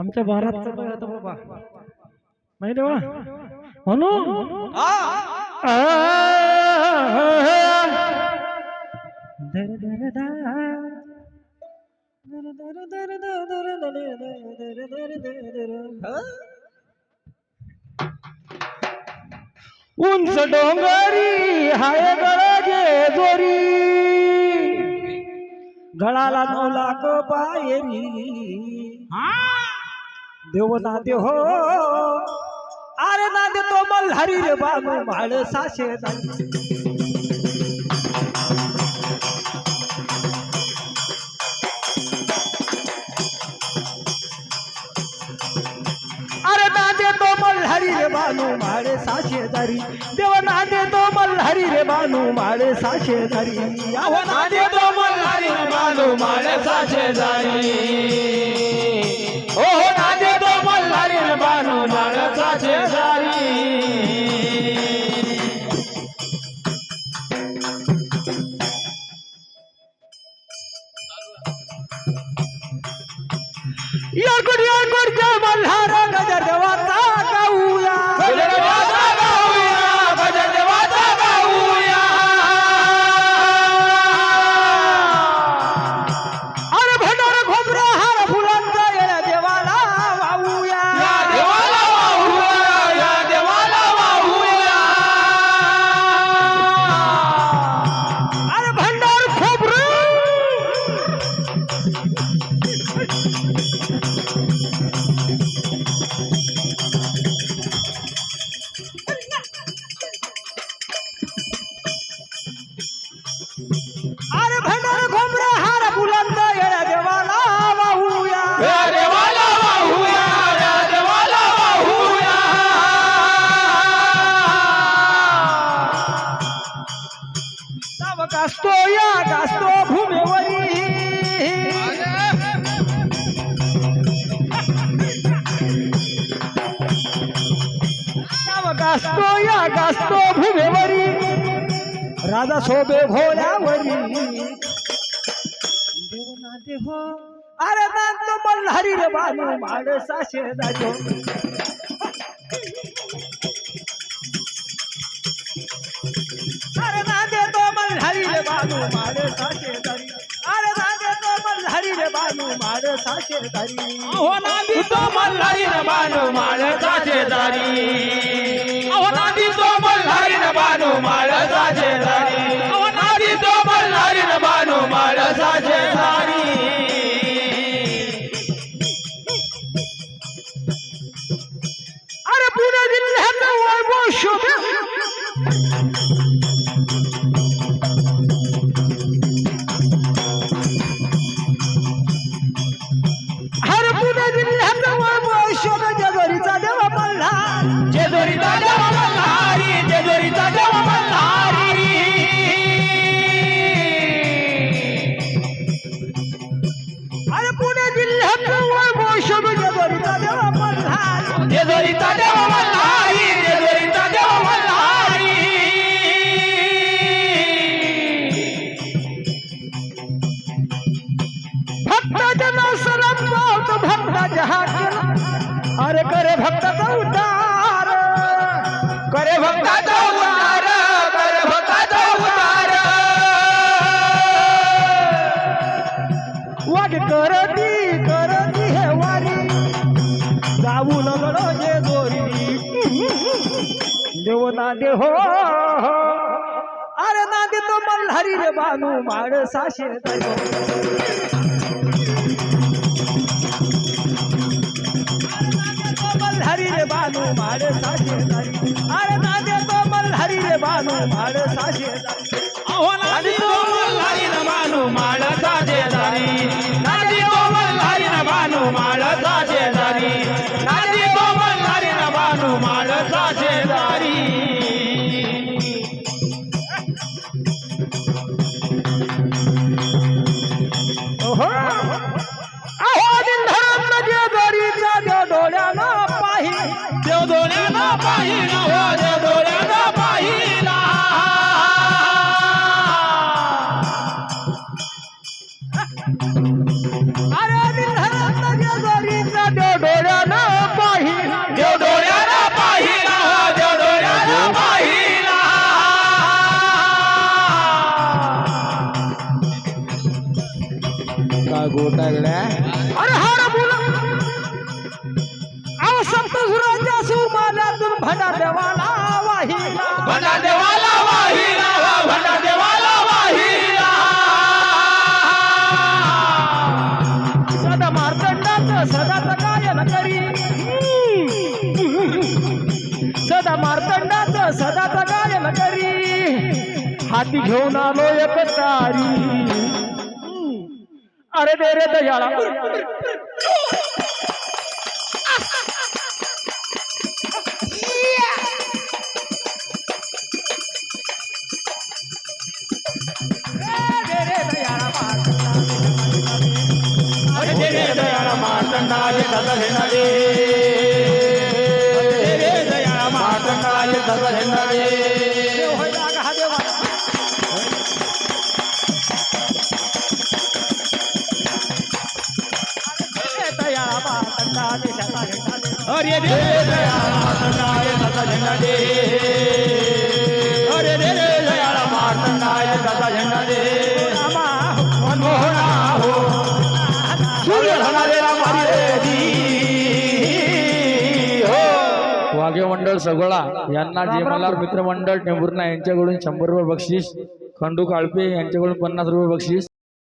आमच्या बारातचा तो आता बाबा माहिती आहे म्हणू उंच डोंगरी हाय गळाजे जोरी गळाला 9 लाख पायरी देवना दे हो अरे ना दे तो मल्हारी रे बानू माळ साशे अरे ना दे तो मल्हारी रे बानू माळ साशे दारी देवना दे तो मल्हारी रे बानू माळ साशे दारी अहो ना दे तो मल्हारी रे बानू माळ साशे दारी ओ ना दे तो मल्हारी रे बानू माळ साशे दारी याकुड याकुडच्या मल्हार गजर देवाचा गाऊया गजर देवाचा गाऊया गजर देवाचा गाऊया अरे भंडार खोबरा हार फुलांचा येण्या देवाला वाहूया या देवाला वाहूया या देवाला वाहूया अरे भंडार खोबरा अरे भंडार खोबरा हार फुलांचा येण्या देवाला वाहूया या देवाला वाहूया या देवाला वाहूया सावक असतो या गासतो भूमेवरी गासतो या गासतो भूमेवरी राजा शोभे घोड्यावरी देवना देव अरे नांतो मल्हारी रे बानू माळ साशे दाजो अरे ना दे तो मल्हारी रे बानू माळ साशे दारी अरे ना दे तो मल्हारी रे बानू माळ साशे दारी अहो ना दे तो मल्हारी रे बानू माळ साशे दारी अहो ना दे तो मल्हारी रे बानू माळ साशे दारी अहो ना दे तो मल्हारी रे बानू माळ साशे दारी अरे पुणे जिल्ह्यात वैभव शोभे अरे पुणे जिल्ह्यात वैभव शोभे जेजुरीचा देव मल्हार जेजुरीचा देव मल्हारी जेजुरीचा देव मल्हारी अरे पुणे जिल्ह्यात वैभव शोभे जेजुरीचा देव मल्हार जेजुरीचा देव मल्हारी जेजुरीचा देव मल्हारी भक्ताच्या नाव पावत भक्ताच्या हात अरे करे भक्ताचा उद्धार करे भक्ताचा उद्धार करे भक्ताचा उद्धार वाट करती हे वारी जाऊ लगडो जे दोरी देवना दे हो अरे ना दे तो मल्हारी रे बानू माळ साशे दाजो मल्हारी रे बानू माळ साशे दारी अरे ना दे तो मल्हारी रे बानू माळ साशे दारी अहो नादी तो मल्हारी न बानू माळ साशे दारी नादी तो मल्हारी न बानू माळ साशे दारी नादी तो मल्हारी न बानू माळ साशे दारी भंडार देवाला वाहिला भंडार देवाला वाहिला भंडार देवाला वाहिला सदा मार्तंडाचं सदाच गायन करी सदा मार्तंडाचं सदाच गायन करी हाती घेऊन आलो एक तारी अरे दे रे दयाळा अरे दे रे दयाळा मार्तंडाय दादा घेणारे दे रे दयाळा मार्तंडाय दादा घेणारे अरे दे रे दयाळा मार्तंडाय दादा घेणारे अरे दे रे दयाळा मार्तंडाय दादा घेणारे मनमोहना हो सूर्य धनारे रामारी हो वाघे मंडळ सगोळा यांना जेमलार मित्रमंडळ टेंभुर्णा यांच्याकडून 100 रुपये बक्षीस, खंडू काळपे यांच्याकडून 50 रुपये बक्षीस,